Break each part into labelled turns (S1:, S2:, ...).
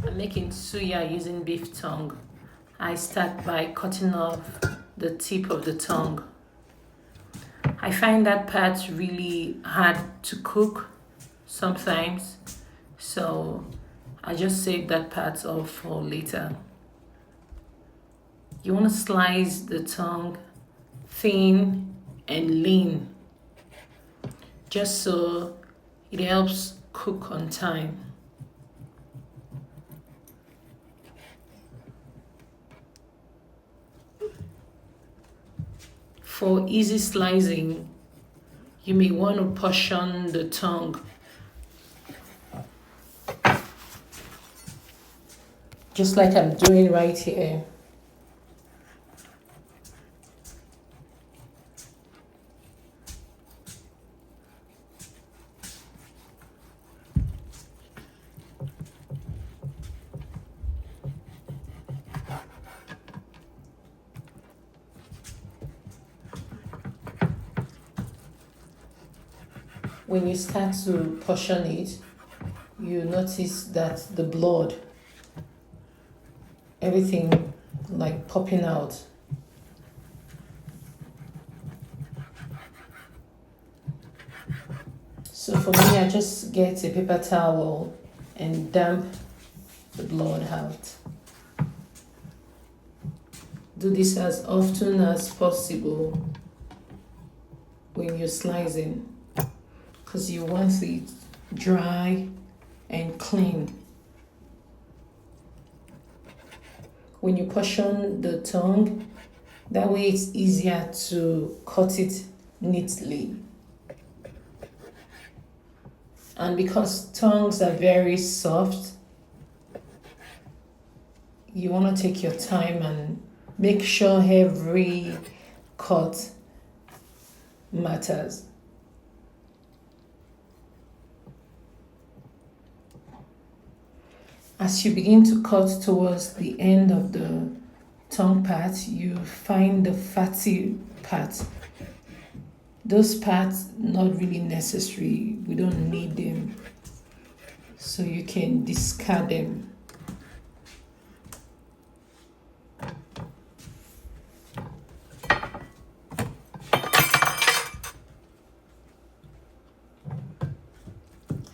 S1: I'm making suya using beef tongue. I start by cutting off the tip of the tongue. I find that part really hard to cook sometimes, so I just save that part off for later. You want to slice the tongue thin and lean, just so it helps cook on time. For easy slicing, you may want to portion the tongue, just like I'm doing right here. When you start to portion it, you notice that the blood, everything like popping out. So for me, I just get a paper towel and damp the blood out. Do this as often as possible when you're slicing, because you want it dry and clean. When you portion the tongue, that way it's easier to cut it neatly. And because tongues are very soft, you want to take your time and make sure every cut matters. As you begin to cut towards the end of the tongue part, you find the fatty part. Those parts not really necessary. We don't need them. So you can discard them.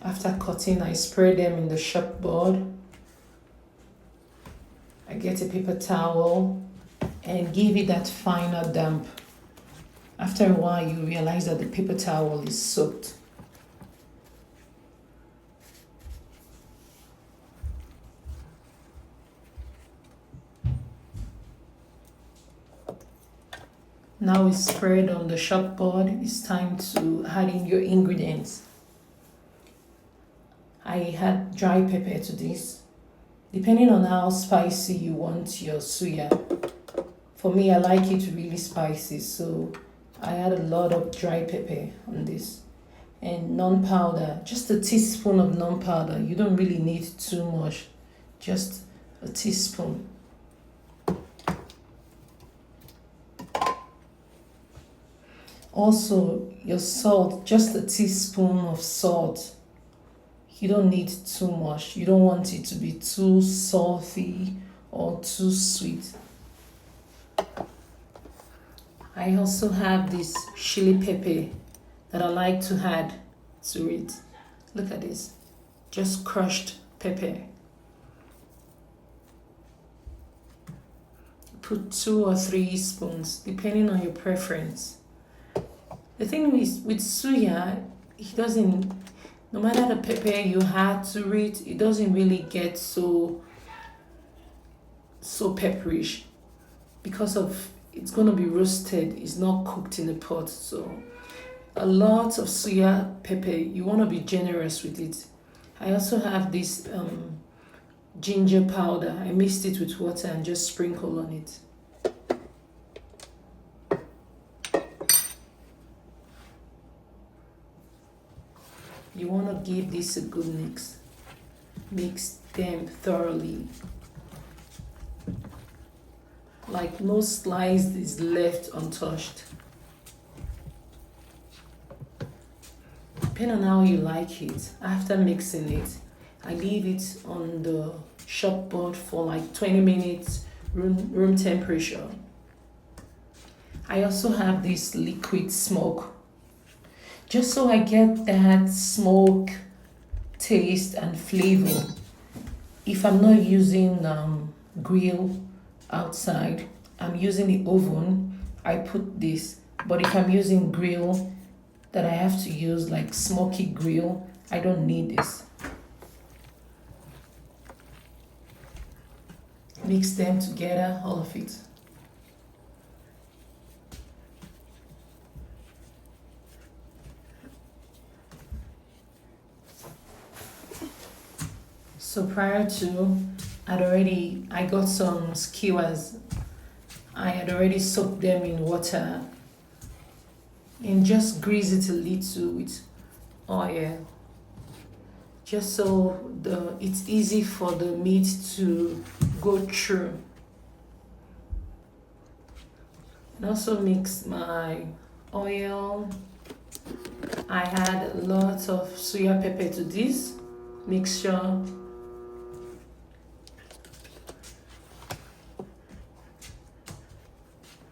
S1: After cutting, I spray them in the chopboard. I get a paper towel and give it that final damp. After a while, you realize that the paper towel is soaked. Now it's spread on the chopboard. It's time to add in your ingredients. I add dry pepper to this, depending on how spicy you want your suya. For me, I like it really spicy, so I add a lot of dry pepper on this. And non-powder, just a teaspoon of non-powder. You don't really need too much, just a teaspoon. Also, your salt, just a teaspoon of salt. You don't need too much. You don't want it to be too salty or too sweet. I also have this chili pepper that I like to add to it. Look at this, just crushed pepper. Put 2 or 3 spoons, depending on your preference. The thing with suya, it doesn't, no matter the pepper you add to it, it doesn't really get so pepperish because of it's gonna be roasted. It's not cooked in the pot, so a lot of suya pepper. You wanna be generous with it. I also have this ginger powder. I mixed it with water and just sprinkle on it. You want to give this a good mix. Mix them thoroughly. Like no slice is left untouched. Depending on how you like it, after mixing it, I leave it on the shop board for like 20 minutes, room temperature. I also have this liquid smoke, just so I get that smoke taste and flavor. If I'm not using grill outside, I'm using the oven, I put this. But if I'm using grill that I have to use like smoky grill, I don't need this. Mix them together, all of it. So prior to, I got some skewers. I had already soaked them in water and just grease it a little with oil, just so it's easy for the meat to go through. And also mix my oil. I had a lot of suya pepper to this mixture.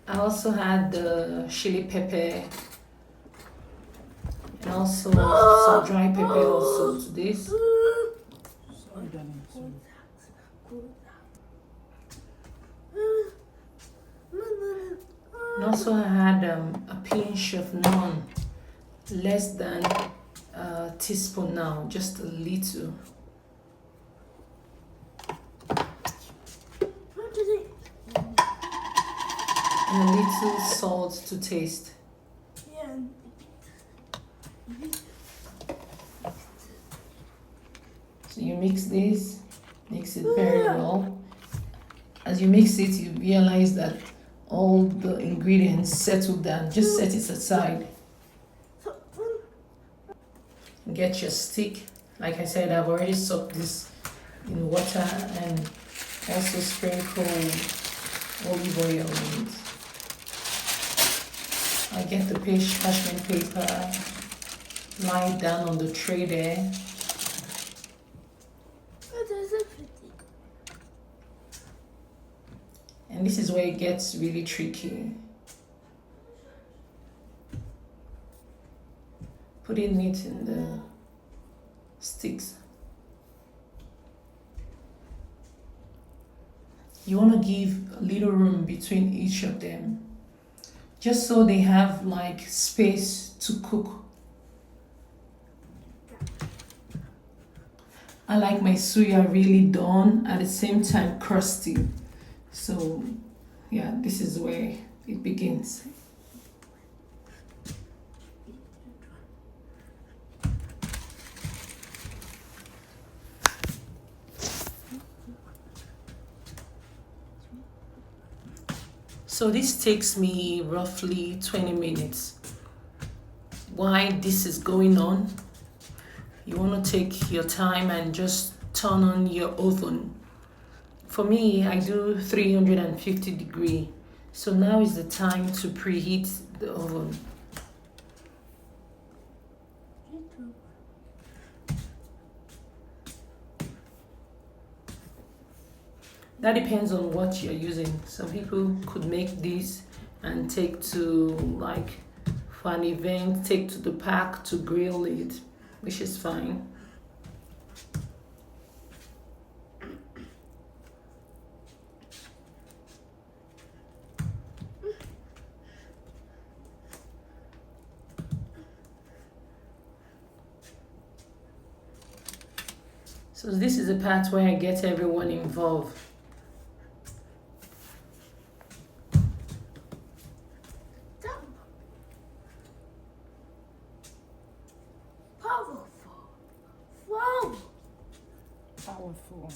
S1: I also had the chili pepper and also some dry pepper also to this. And also I had a pinch of naan, less than a teaspoon now, just a little. And a little salt to taste. So you mix this, mix it very well. As you mix it, you realize that all the ingredients settle down. Just set it aside. Get your stick. Like I said, I've already soaked this in water and also sprinkle olive oil on it. I get the parchment paper, lie it down on the tray there. And this is where it gets really tricky. Putting it in the sticks. You want to give a little room between each of them, just so they have like space to cook. I like my suya really done, at the same time crusty. So yeah, this is where it begins. So this takes me roughly 20 minutes. Why this is going on, you want to take your time and just turn on your oven. For me, I do 350 degree. So now is the time to preheat the oven. That depends on what you're using. Some people could make this and take to like for an event, take to the park to grill it, which is fine. So this is the part where I get everyone involved.
S2: Powerful.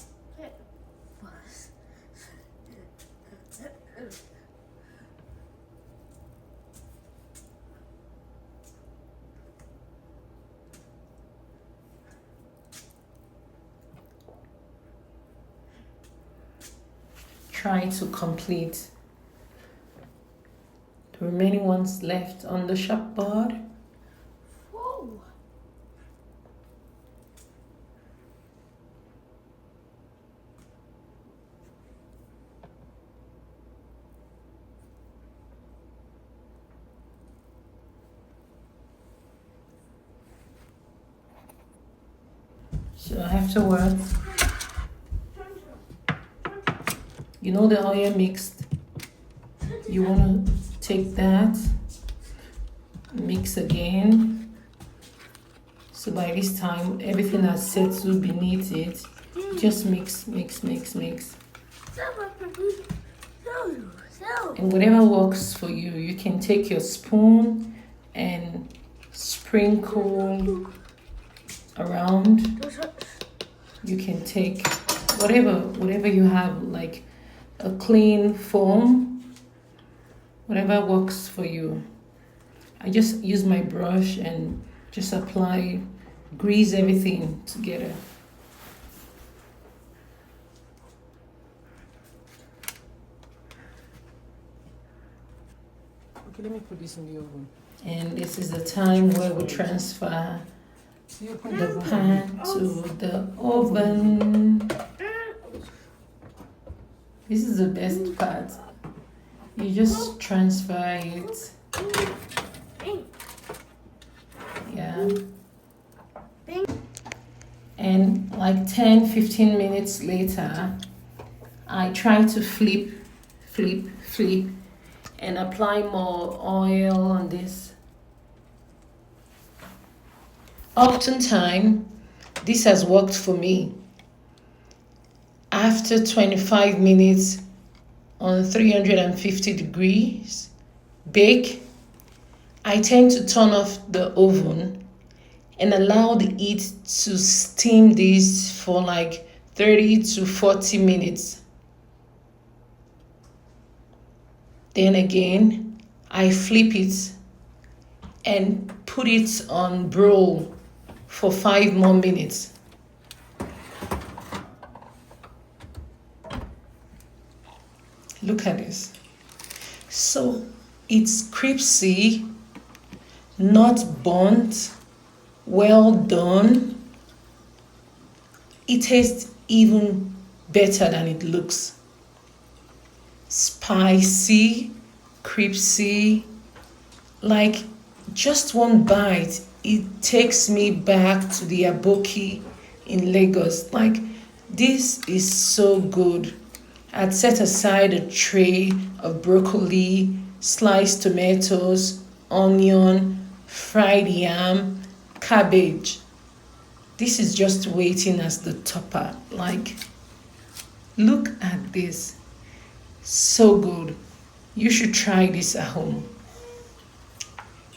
S1: Try to complete the remaining ones left on the shop board. So afterwards, you know the oil mixed. You want to take that, mix again. So by this time, everything has settled beneath it. Just mix, mix, mix, mix. And whatever works for you, you can take your spoon and sprinkle around. You can take whatever you have, like a clean foam, whatever works for you. I just use my brush and just apply, grease everything together.
S2: Okay, let me put this in the oven.
S1: And this is the time where we transfer the pan to the oven. This is the best part. You just transfer it. Yeah. And like 10-15 minutes later, I try to flip, and apply more oil on this. Oftentimes, this has worked for me. After 25 minutes on 350 degrees, bake, I tend to turn off the oven and allow the heat to steam this for like 30 to 40 minutes. Then again, I flip it and put it on broil for 5 more minutes. Look at this. So it's crispy, not burnt, well done. It tastes even better than it looks. Spicy, crispy, like just one bite, it takes me back to the Aboki in Lagos. Like, this is so good. I'd set aside a tray of broccoli, sliced tomatoes, onion, fried yam, cabbage. This is just waiting as the topper. Like, look at this. So good. You should try this at home.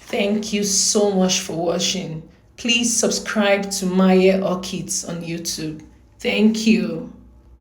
S1: Thank you so much for watching. Please subscribe to Maya Orchids on YouTube. Thank you.